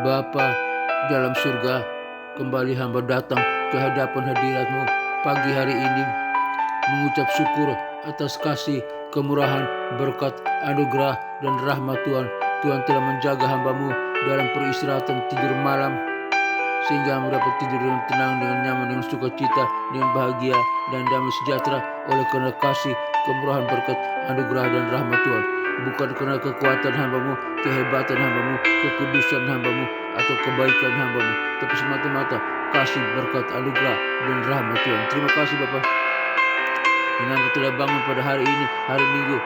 Bapa dalam surga, kembali hamba datang ke hadapan hadirat-Mu pagi hari ini, mengucap syukur atas kasih, kemurahan, berkat, anugerah, dan rahmat Tuhan. Tuhan telah menjaga hamba-Mu dalam peristirahatan tidur malam, sehingga hamba dapat tidur dengan tenang, dengan nyaman, dengan sukacita, dengan bahagia dan damai sejahtera oleh karena kasih, kemurahan, berkat, anugerah, dan rahmat Tuhan. Bukan karena kekuatan hamba-Mu, kehebatan hamba-Mu, kekudusan hamba-Mu, atau kebaikan hamba-Mu, tapi semata-mata kasih, berkat, anugerah, dan rahmat Tuhan. Terima kasih Bapa, yang hamba telah bangun pada hari ini, hari Minggu,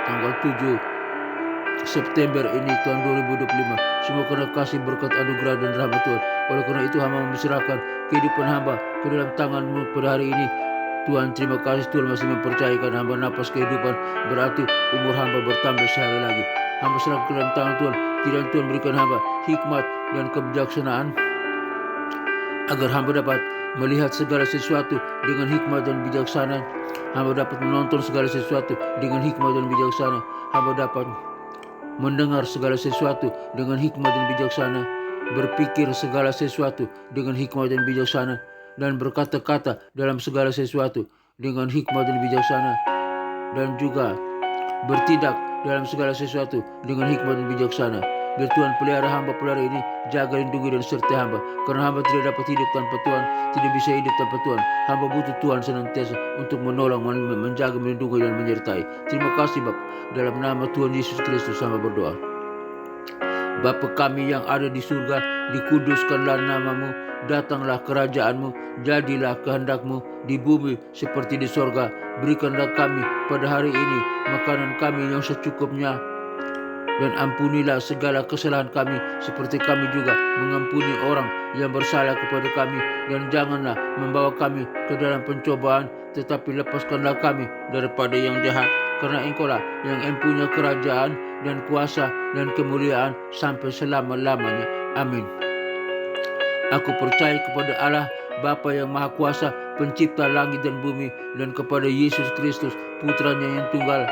tanggal 7 September ini tahun 2025. Semua karena kasih, berkat, anugerah, dan rahmat Tuhan. Oleh karena itu hamba memperserahkan kehidupan hamba ke dalam tangan-Mu pada hari ini. Tuhan, terima kasih Tuhan masih mempercayakan hamba napas kehidupan, berarti umur hamba bertambah sehari lagi. Hamba serahkan ke dalam tangan Tuhan. Kiranya Tuhan berikan hamba hikmat dan kebijaksanaan, agar hamba dapat melihat segala sesuatu dengan hikmat dan bijaksana. Hamba dapat menonton segala sesuatu dengan hikmat dan bijaksana. Hamba dapat mendengar segala sesuatu dengan hikmat dan bijaksana, berpikir segala sesuatu dengan hikmat dan bijaksana, dan berkata-kata dalam segala sesuatu dengan hikmat dan bijaksana, dan juga bertindak dalam segala sesuatu dengan hikmat dan bijaksana. Biar Tuhan pelihara hamba pada hari ini, jaga, lindungi, dan sertai hamba. Karena hamba tidak dapat hidup tanpa Tuhan, tidak bisa hidup tanpa Tuhan. Hamba butuh Tuhan senantiasa untuk menolong, menjaga, melindungi, dan menyertai. Terima kasih Bapa. Dalam nama Tuhan Yesus Kristus hamba berdoa. Bapa kami yang ada di surga, dikuduskanlah nama-Mu, datanglah kerajaan-Mu, jadilah kehendak-Mu di bumi seperti di sorga. Berikanlah kami pada hari ini makanan kami yang secukupnya, dan ampunilah segala kesalahan kami seperti kami juga mengampuni orang yang bersalah kepada kami. Dan janganlah membawa kami ke dalam pencobaan, tetapi lepaskanlah kami daripada yang jahat. Karena Engkau-lah yang empunya kerajaan dan kuasa dan kemuliaan sampai selama-lamanya. Amin. Aku percaya kepada Allah Bapa yang Maha Kuasa, pencipta langit dan bumi, dan kepada Yesus Kristus, Putranya yang tunggal,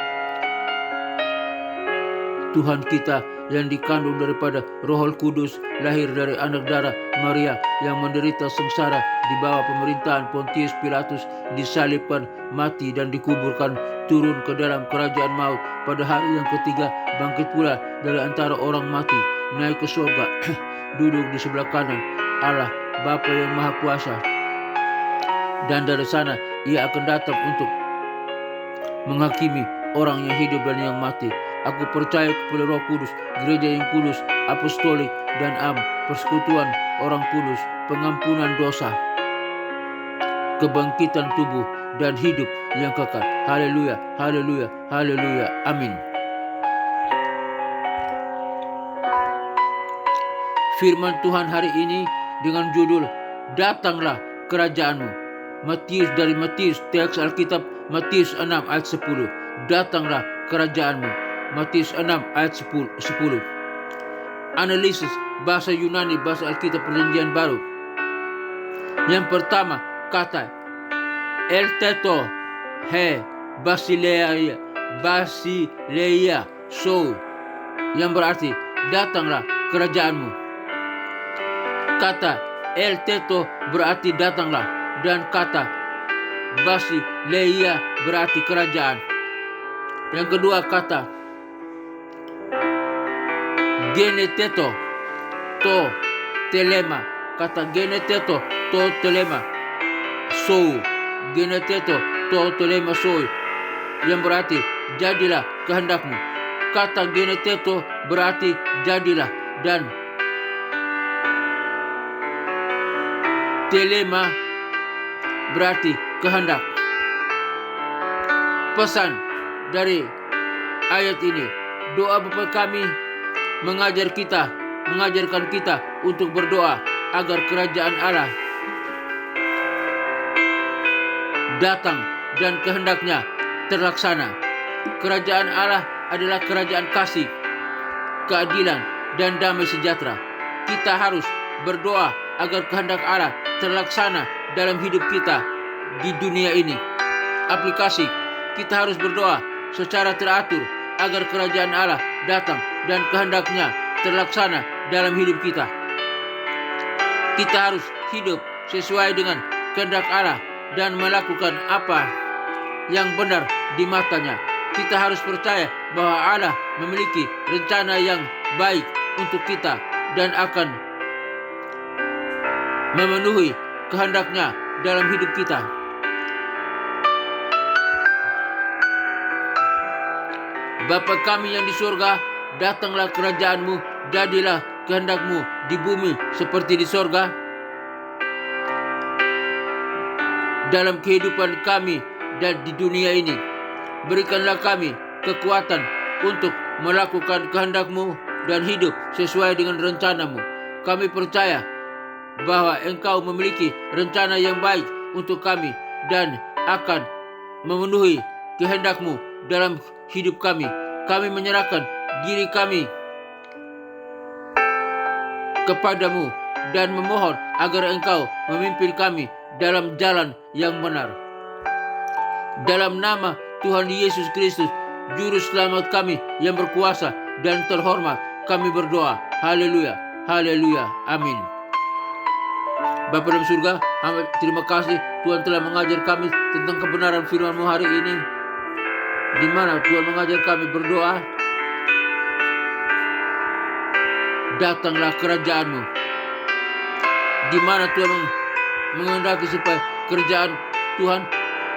Tuhan kita, yang dikandung daripada Roh Kudus, lahir dari anak darah Maria, yang menderita sengsara di bawah pemerintahan Pontius Pilatus, disalibkan, mati, dan dikuburkan, turun ke dalam kerajaan maut, pada hari yang ketiga bangkit pula dari antara orang mati, naik ke surga, duduk di sebelah kanan Allah Bapa yang Maha Kuasa, dan dari sana Ia akan datang untuk menghakimi orang yang hidup dan yang mati. Aku percaya kepada Roh Kudus, gereja yang kudus, apostolik, dan persekutuan orang kudus, pengampunan dosa, kebangkitan tubuh, dan hidup yang kekal. Haleluya, haleluya, haleluya. Amin. Firman Tuhan hari ini dengan judul Datanglah Kerajaan-Mu. Dari Matius, teks Alkitab Matius 6 ayat 10. Datanglah kerajaan-Mu. Matius 6 ayat 10. Analisis bahasa Yunani, bahasa Alkitab Perjanjian Baru. Yang pertama, kata Elteto he basileia so, yang berarti datanglah kerajaanmu. Kata Elteto berarti datanglah, dan kata basileia berarti kerajaan. Yang kedua, kata geneteto to telema. Kata geneteto to telema so, geneteto to telema so, yang berarti jadilah kehendak-Mu. Kata geneteto berarti jadilah, dan telema berarti kehendak. Pesan dari ayat ini, doa Bapa kami mengajarkan kita untuk berdoa agar kerajaan Allah datang dan kehendak-Nya terlaksana. Kerajaan Allah adalah kerajaan kasih, keadilan, dan damai sejahtera. Kita harus berdoa agar kehendak Allah terlaksana dalam hidup kita di dunia ini. Aplikasi, kita harus berdoa secara teratur agar kerajaan Allah datang dan kehendak-Nya terlaksana dalam hidup kita. Kita harus hidup sesuai dengan kehendak Allah dan melakukan apa yang benar di matanya. Kita harus percaya bahwa Allah memiliki rencana yang baik untuk kita dan akan memenuhi kehendaknya dalam hidup kita. Bapa kami yang di surga, datanglah kerajaan-Mu, jadilah kehendak-Mu di bumi seperti di surga. Dalam kehidupan kami dan di dunia ini, berikanlah kami kekuatan untuk melakukan kehendak-Mu dan hidup sesuai dengan rencana-Mu. Kami percaya bahwa Engkau memiliki rencana yang baik untuk kami dan akan memenuhi kehendak-Mu dalam hidup kami. Kami menyerahkan diri kami kepadamu dan memohon agar Engkau memimpin kami dalam jalan yang benar. Dalam nama Tuhan Yesus Kristus, Juru Selamat kami yang berkuasa dan terhormat, kami berdoa. Haleluya, haleluya, amin. Bapa dalam surga, terima kasih Tuhan telah mengajar kami tentang kebenaran firman-Mu hari ini, di mana Tuhan mengajar kami berdoa, datanglah kerajaan-Mu, di mana Tuhan menghendaki supaya kerajaan Tuhan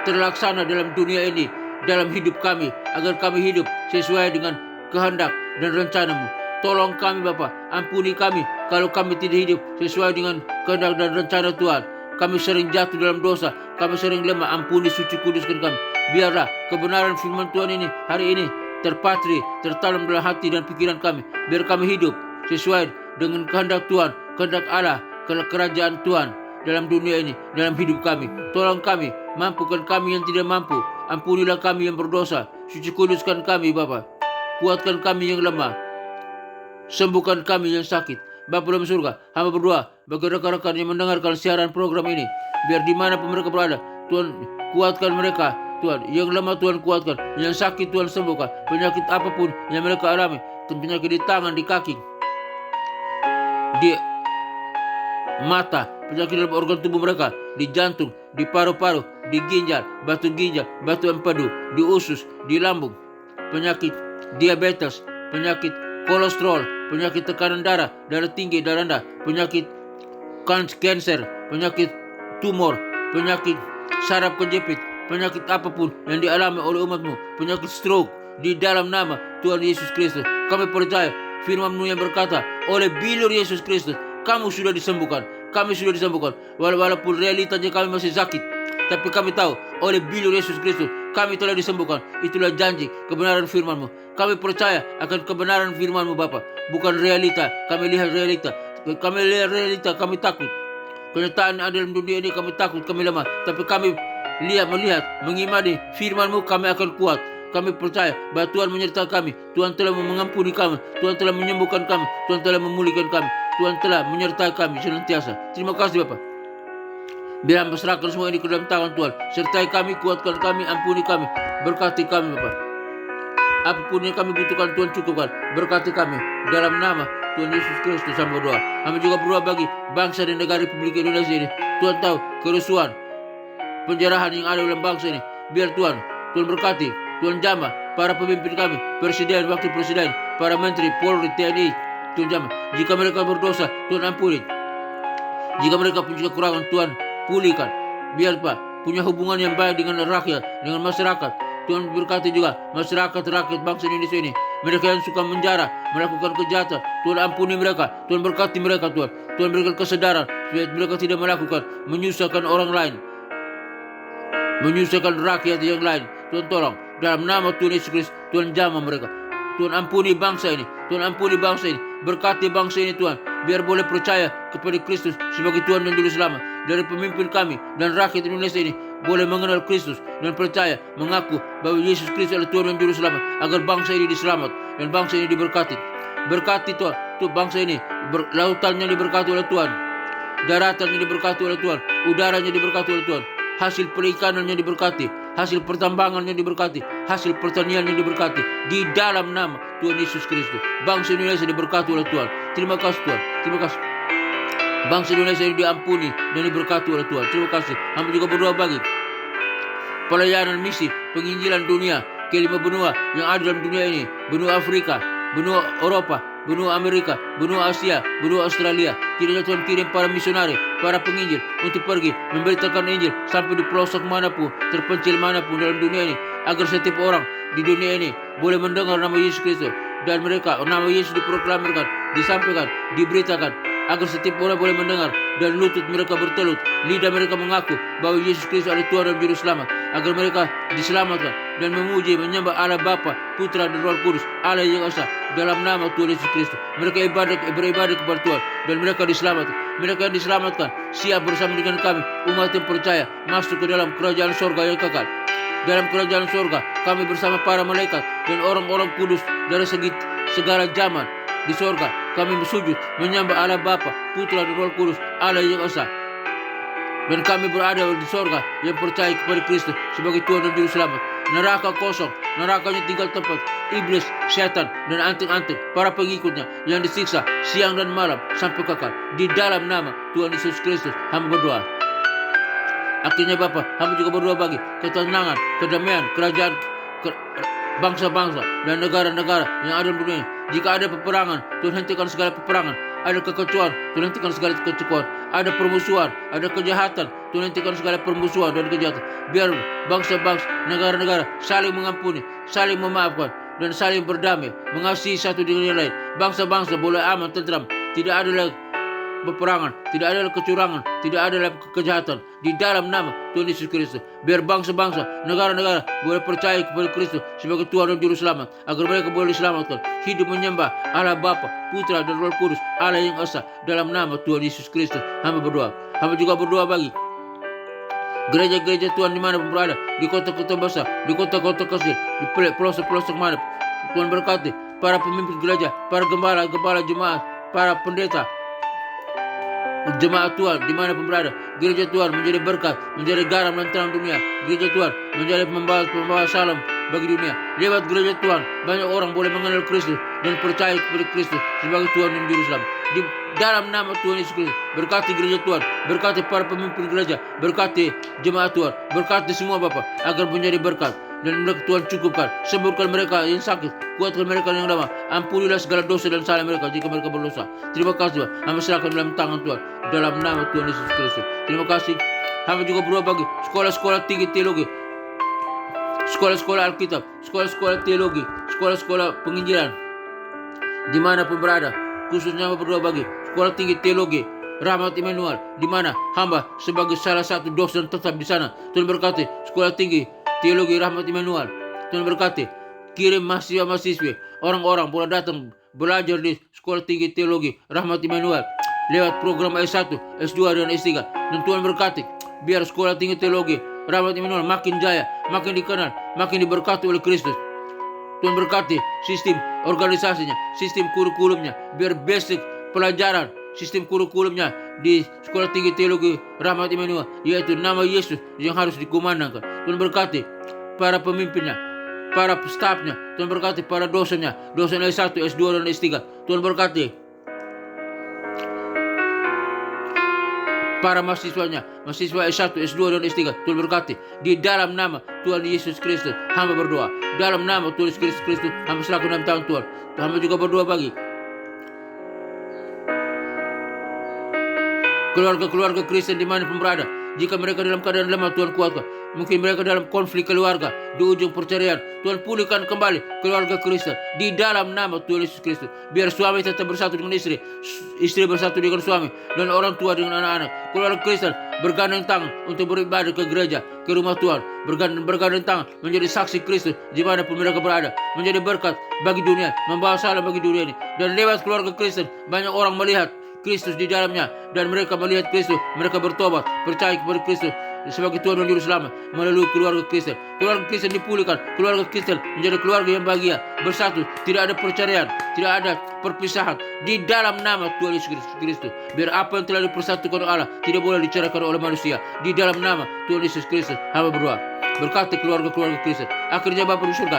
terlaksana dalam dunia ini, dalam hidup kami, agar kami hidup sesuai dengan kehendak dan rencana-Mu. Tolong kami Bapa, ampuni kami kalau kami tidak hidup sesuai dengan kehendak dan rencana Tuhan. Kami sering jatuh dalam dosa, kami sering lemah, ampuni, suci, kuduskan kami. Biarlah kebenaran firman Tuhan ini hari ini terpatri, tertanam dalam hati dan pikiran kami. Biar kami hidup sesuai dengan kehendak Tuhan, kehendak Allah, kerajaan Tuhan dalam dunia ini, dalam hidup kami. Tolong kami, mampukan kami yang tidak mampu. Ampunilah kami yang berdosa, suci kuduskan kami Bapa. Kuatkan kami yang lemah, sembuhkan kami yang sakit. Bapa dalam surga, hamba berdoa bagi rekan-rekan yang mendengarkan siaran program ini, biar di mana mereka berada, Tuhan kuatkan mereka. Tuhan, yang lemah Tuhan kuatkan, yang sakit Tuhan sembuhkan, penyakit apapun yang mereka alami, penyakit di tangan, di kaki, di mata, penyakit dalam organ tubuh mereka, di jantung, di paru-paru, di ginjal, batu empedu, di usus, di lambung, penyakit diabetes, penyakit kolesterol, penyakit tekanan darah, darah tinggi, darah rendah, penyakit kanker, penyakit tumor, penyakit saraf kejepit, penyakit apapun yang dialami oleh umat-Mu, penyakit stroke, di dalam nama Tuhan Yesus Kristus, kami percaya firman-Mu yang berkata, oleh bilur Yesus Kristus, kamu sudah disembuhkan. Kami sudah disembuhkan. Walaupun realitanya kami masih sakit, tapi kami tahu oleh bilur Yesus Kristus kami telah disembuhkan. Itulah janji kebenaran firman-Mu. Kami percaya akan kebenaran firman-Mu Bapa, bukan realita. Kami lihat realita, kami takut. Kenyataan ada dalam dunia ini kami takut, kami lemah. Tapi kami melihat, mengimani firman-Mu, kami akan kuat. Kami percaya bahwa Tuhan menyertai kami. Tuhan telah mengampuni kami. Tuhan telah menyembuhkan kami. Tuhan telah memulihkan kami. Tuhan telah menyertai kami senantiasa. Terima kasih Bapa. Biar serahkan semua ini ke dalam tangan Tuhan. Sertai kami, kuatkan kami, ampuni kami. Berkati kami Bapa. Apapun yang kami butuhkan Tuhan cukupkan. Berkati kami. Dalam nama Tuhan Yesus Kristus hamba berdoa. Kami juga berdoa bagi bangsa dan negara Republik Indonesia ini. Tuhan tahu kerusuhan, penjarahan yang ada dalam bangsa ini. Biar Tuhan berkati, Tuhan jamah para pemimpin kami, presiden, wakil presiden, para menteri, Polri, TNI. Tuhan jamah. Jika mereka berdosa, Tuhan ampuni. Jika mereka punya kekurangan, Tuhan pulihkan. Biar Pak punya hubungan yang baik dengan rakyat, dengan masyarakat. Tuhan berkati juga masyarakat, rakyat bangsa Indonesia ini. Mereka yang suka menjara, melakukan kejahatan, Tuhan ampuni mereka. Tuhan berkati mereka Tuhan. Tuhan berikan kesadaran supaya mereka tidak melakukan, menyusahkan orang lain, menyusahkan rakyat yang lain. Tuhan tolong. Dalam nama Tuhan Yesus Kristus, Tuhan jamah mereka. Tuhan ampuni bangsa ini. Tuhan ampuni bangsa ini. Berkati bangsa ini Tuhan. Biar boleh percaya kepada Kristus sebagai Tuhan dan Juru Selamat. Dari pemimpin kami dan rakyat Indonesia ini boleh mengenal Kristus dan percaya, mengaku bahwa Yesus Kristus adalah Tuhan dan Juru Selamat. Agar bangsa ini diselamat dan bangsa ini diberkati. Berkati Tuhan. Tuh bangsa ini, lautannya diberkati oleh Tuhan. Daratannya diberkati oleh Tuhan. Udaranya diberkati oleh Tuhan. Hasil perikanannya diberkati, hasil pertambangannya diberkati, hasil pertaniannya diberkati. Di dalam nama Tuhan Yesus Kristus. Bangsa Indonesia diberkati oleh Tuhan. Terima kasih Tuhan. Terima kasih. Bangsa Indonesia ini diampuni dan diberkati oleh Tuhan. Terima kasih. Hamba juga berdoa bagi pelayanan misi penginjilan dunia ke 5 benua yang ada dalam dunia ini. Benua Afrika, benua Eropa, benua Amerika, benua Asia, benua Australia. Kiranya Tuhan kirim para misionari, para penginjil untuk pergi memberitakan Injil sampai di pelosok manapun, terpencil manapun dalam dunia ini, agar setiap orang di dunia ini boleh mendengar nama Yesus Kristus dan mereka nama Yesus diproklamirkan, disampaikan, diberitakan, agar setiap orang boleh mendengar dan lutut mereka bertelut, lidah mereka mengaku bahwa Yesus Kristus adalah Tuhan dan Juru Selamat, agar mereka diselamatkan dan memuji menyembah Allah Bapa, Putra dan Roh Kudus, Allah yang esa dalam nama Tuhan Yesus Kristus. Mereka beribadah kepada Tuhan dan mereka diselamatkan. Mereka yang diselamatkan siap bersama dengan kami umat yang percaya masuk ke dalam kerajaan surga yang kekal. Dalam kerajaan surga kami bersama para malaikat dan orang-orang kudus dari segala zaman di surga. Kami bersujud menyembah Allah Bapa, Putra dan Roh Kudus, Allah yang esa. Dan kami berada di surga yang percaya kepada Kristus sebagai Tuhan dan Juru Selamat. Neraka kosong, nerakanya tinggal tempat iblis, setan dan anting-anting para pengikutnya yang disiksa siang dan malam sampai kekal. Di dalam nama Tuhan Yesus Kristus hamba berdoa. Akhirnya Bapa, hamba juga berdoa bagi ketenangan, kedamaian, kerajaan bangsa-bangsa dan negara-negara yang ada di dunia ini. Jika ada peperangan, Tuhan hentikan segala peperangan. Ada kekacauan, Tuhan hentikan segala kekacauan. Ada permusuhan, ada kejahatan, Tuhan hentikan segala permusuhan dan kejahatan. Biar bangsa-bangsa, negara-negara saling mengampuni, saling memaafkan, dan saling berdamai, mengasihi satu dengan yang lain. Bangsa-bangsa boleh aman, tentram, tidak ada lagi peperangan, tidak ada kecurangan, tidak ada kejahatan di dalam nama Tuhan Yesus Kristus. Biar bangsa-bangsa, negara-negara boleh percaya kepada Kristus sebagai Tuhan dan Juru Selamat, agar mereka boleh diselamatkan, hidup menyembah Allah Bapa, Putra dan Roh Kudus, Allah yang esa dalam nama Tuhan Yesus Kristus. Hamba berdoa. Hamba juga berdoa bagi gereja-gereja Tuhan di mana pun berada, di kota-kota besar, di kota-kota kecil, di pelosok-pelosok mana. Tuhan berkati para pemimpin gereja, para gembala jemaat, para pendeta, jemaat Tuhan dimanapun berada. Gereja Tuhan menjadi berkat, menjadi garam dan terang dunia. Gereja Tuhan menjadi pembawa salam bagi dunia. Lewat gereja Tuhan banyak orang boleh mengenal Kristus dan percaya kepada Kristus sebagai Tuhan dan Juru Selamat. Di dalam nama Tuhan Yesus Kristus, berkati gereja Tuhan, berkati para pemimpin gereja, berkati jemaat Tuhan, berkati semua Bapa agar menjadi berkat. Dan mereka Tuhan cukupkan, sembuhkan mereka yang sakit, kuatkan mereka yang lemah, ampunilah segala dosa dan salah mereka jika mereka berdosa. Terima kasih Tuhan, hamba serahkan dalam tangan Tuhan, dalam nama Tuhan Yesus Kristus. Terima kasih. Hamba juga berdoa bagi sekolah-sekolah tinggi teologi, sekolah-sekolah Alkitab, sekolah-sekolah teologi, sekolah-sekolah penginjilan, dimanapun berada. Khususnya hamba berdoa bagi sekolah tinggi teologi Rahmat Immanuel, di mana hamba sebagai salah satu dosen tetap di sana. Tuhan berkati sekolah tinggi teologi Rahmat Immanuel. Tuhan berkati, kirim mahasiswa-mahasiswi, orang-orang boleh datang belajar di sekolah tinggi teologi Rahmat Immanuel lewat program S1, S2 dan S3. Dan Tuhan berkati, biar sekolah tinggi teologi Rahmat Immanuel makin jaya, makin dikenal, makin diberkati oleh Kristus. Tuhan berkati sistem organisasinya, sistem kurikulumnya, biar basic pelajaran, sistem kurikulumnya di sekolah tinggi teologi Rahmat Immanuel, yaitu nama Yesus yang harus dikumandangkan. Tuhan berkati para pemimpinnya, para stafnya. Tuhan berkati para dosennya, dosen S1, S2 dan S3. Tuhan berkati para mahasiswanya, mahasiswa S1, S2 dan S3. Tuhan berkati di dalam nama Tuhan Yesus Kristus. Hamba berdoa dalam nama Tuhan Yesus Kristus. Hamba serahkan dalam tangan Tuhan. Hamba juga berdoa bagi keluarga-keluarga Kristen di mana pun berada. Jika mereka dalam keadaan lemah, Tuhan kuatkan. Mungkin mereka dalam konflik keluarga, di ujung perceraian, Tuhan pulihkan kembali keluarga Kristen di dalam nama Tuhan Yesus Kristus. Biar suami tetap bersatu dengan istri, istri bersatu dengan suami, dan orang tua dengan anak-anak. Keluarga Kristen bergandeng tangan untuk beribadah ke gereja, ke rumah Tuhan, bergandeng tangan menjadi saksi Kristus dimanapun mereka berada, menjadi berkat bagi dunia, membawa salam bagi dunia ini. Dan lewat keluarga Kristen banyak orang melihat Kristus di dalamnya, dan mereka melihat Kristus, mereka bertobat, percaya kepada Kristus sebagai Tuhan dan Juru Selamat melalui keluarga Kristen. Keluarga Kristen dipulihkan, keluarga Kristen menjadi keluarga yang bahagia, bersatu, tidak ada perceraian, tidak ada perpisahan di dalam nama Tuhan Yesus Kristus. Biar apa yang telah dipersatukan oleh Allah tidak boleh diceraikan oleh manusia. Di dalam nama Tuhan Yesus Kristus hamba berdoa, berkati keluarga-keluarga Kristen. Akhirnya Bapa di surga,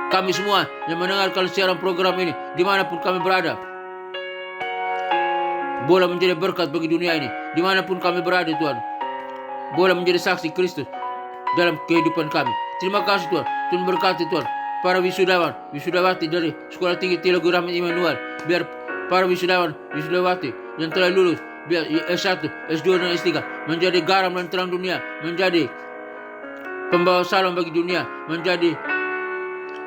kami semua yang mendengarkan siaran program ini, dimanapun kami berada, boleh menjadi berkat bagi dunia ini. Dimanapun kami berada Tuhan, boleh menjadi saksi Kristus dalam kehidupan kami. Terima kasih Tuhan. Tuhan berkati Tuhan para wisudawan, wisudawati dari Sekolah Tinggi Teologi Rahmat Immanuel. Biar para wisudawan, wisudawati yang telah lulus, biar S1, S2 dan S3 menjadi garam dan terang dunia, menjadi pembawa salam bagi dunia, menjadi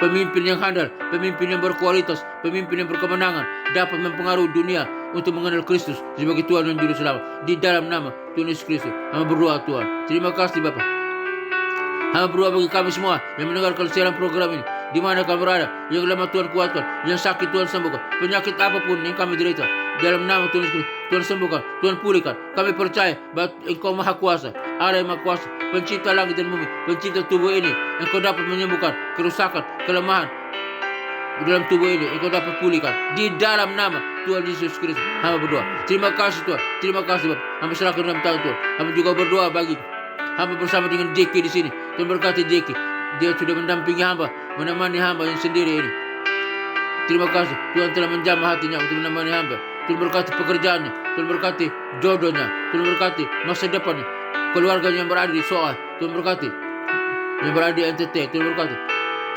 pemimpin yang handal, pemimpin yang berkualitas, pemimpin yang berkemenangan, dapat mempengaruhi dunia untuk mengenal Kristus sebagai Tuhan dan Juru Selamat. Di dalam nama Tuhan Yesus Kristus, hamba berdoa Tuhan. Terima kasih Bapa. Hamba berdoa bagi kami semua yang mendengarkan siaran program ini, di mana kami berada, yang lemah Tuhan kuatkan, yang sakit Tuhan sembuhkan, penyakit apapun yang kami derita, dalam nama Tuhan Yesus Kristus, Tuhan sembuhkan, Tuhan pulihkan. Kami percaya bahwa Engkau Maha Kuasa, Allah yang Maha Kuasa, pencipta langit dan bumi, pencipta tubuh ini. Engkau dapat menyembuhkan kerusakan, kelemahan di dalam tubuh ini. Engkau dapat pulihkan di dalam nama Tuhan Yesus Kristus. Hamba berdoa. Terima kasih Tuhan. Terima kasih Bapak. Hamba serahkan dalam tangan Tuhan. Hamba juga berdoa bagi hamba bersama dengan Jeki di sini. Tuhan berkati Jeki. Dia sudah mendampingi hamba, menemani hamba yang sendiri ini. Terima kasih Tuhan telah menjamah hatinya untuk menemani hamba. Tuhan berkati pekerjaannya, Tuhan berkati jodohnya, Tuhan berkati masa depannya, keluarganya yang berada di Soal, Tuhan berkati yang berada di NTT, Tuhan berkati.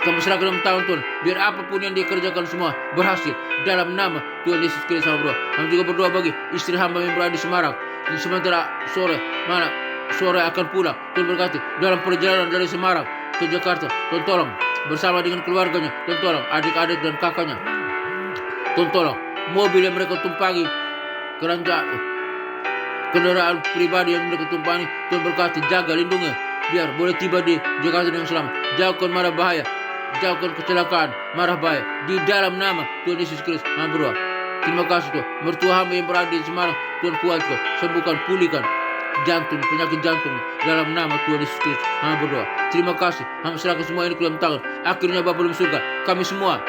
Kami serahkan dalam tangan Tuhan, biar apapun yang dikerjakan semua berhasil dalam nama Tuhan Yesus Kristus. Hamba berdoa. Hamba juga berdoa bagi istri hamba yang berada di Semarang. Sementara sore akan pulang, Tuhan berkati dalam perjalanan dari Semarang ke Jakarta. Tuhan tolong bersama dengan keluarganya, Tuhan tolong adik-adik dan kakaknya, Tuhan tolong mobil yang mereka tumpangi, kendaraan pribadi yang mereka tumpangi, Tuhan berkati, jaga, lindungi, biar boleh tiba di Jakarta dengan selamat. Jauhkan mara bahaya, jauhkan kecelakaan, marah bahaya, di dalam nama Tuhan Yesus Kristus. Hamba berdoa. Terima kasih Tuhan. Mertua hamba yang berada di Semarang, Tuhan kuatkan, sembuhkan, pulihkan jantung, penyakit jantung, dalam nama Tuhan Yesus Kristus. Hamba berdoa. Terima kasih. Hamba serahkan semua ini ke dalam tangan. Akhirnya Bapa dalam surga, kami semua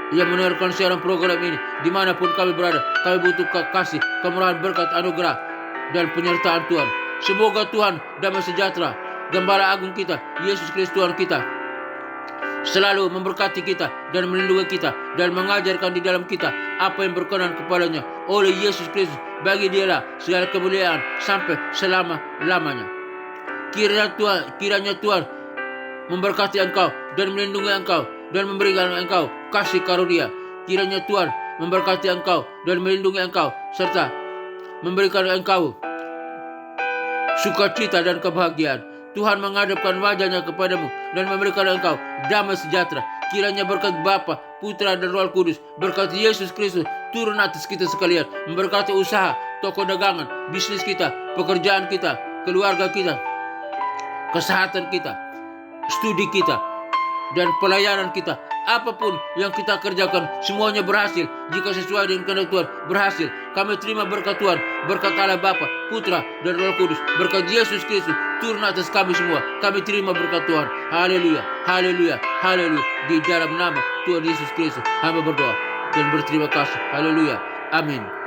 yang mendengarkan siaran program ini, dimanapun kami berada, kami butuh kasih, kemurahan, berkat, anugerah, dan penyertaan Tuhan. Semoga Tuhan damai sejahtera, Gembala Agung kita, Yesus Kristus Tuhan kita, selalu memberkati kita dan melindungi kita dan mengajarkan di dalam kita apa yang berkenan kepadanya. Oleh Yesus Kristus, bagi Dialah segala kemuliaan sampai selama-lamanya. Kiranya Tuhan memberkati engkau dan melindungi engkau dan memberikan engkau kasih karunia. Kiranya Tuhan memberkati engkau dan melindungi engkau serta memberikan engkau sukacita dan kebahagiaan. Tuhan menghadapkan wajahnya kepadamu dan memberikan engkau damai sejahtera. Kiranya berkat Bapa, Putra dan Roh Kudus, berkat Yesus Kristus turun atas kita sekalian, memberkati usaha, toko dagangan, bisnis kita, pekerjaan kita, keluarga kita, kesehatan kita, studi kita, dan pelayanan kita. Apapun yang kita kerjakan, semuanya berhasil jika sesuai dengan kehendak Tuhan. Berhasil. Kami terima berkat Tuhan, berkat Allah Bapa, Putra dan Roh Kudus, berkat Yesus Kristus turun atas kami semua. Kami terima berkat Tuhan. Haleluya, haleluya, haleluya. Di dalam nama Tuhan Yesus Kristus hamba berdoa dan berterima kasih. Haleluya, amin.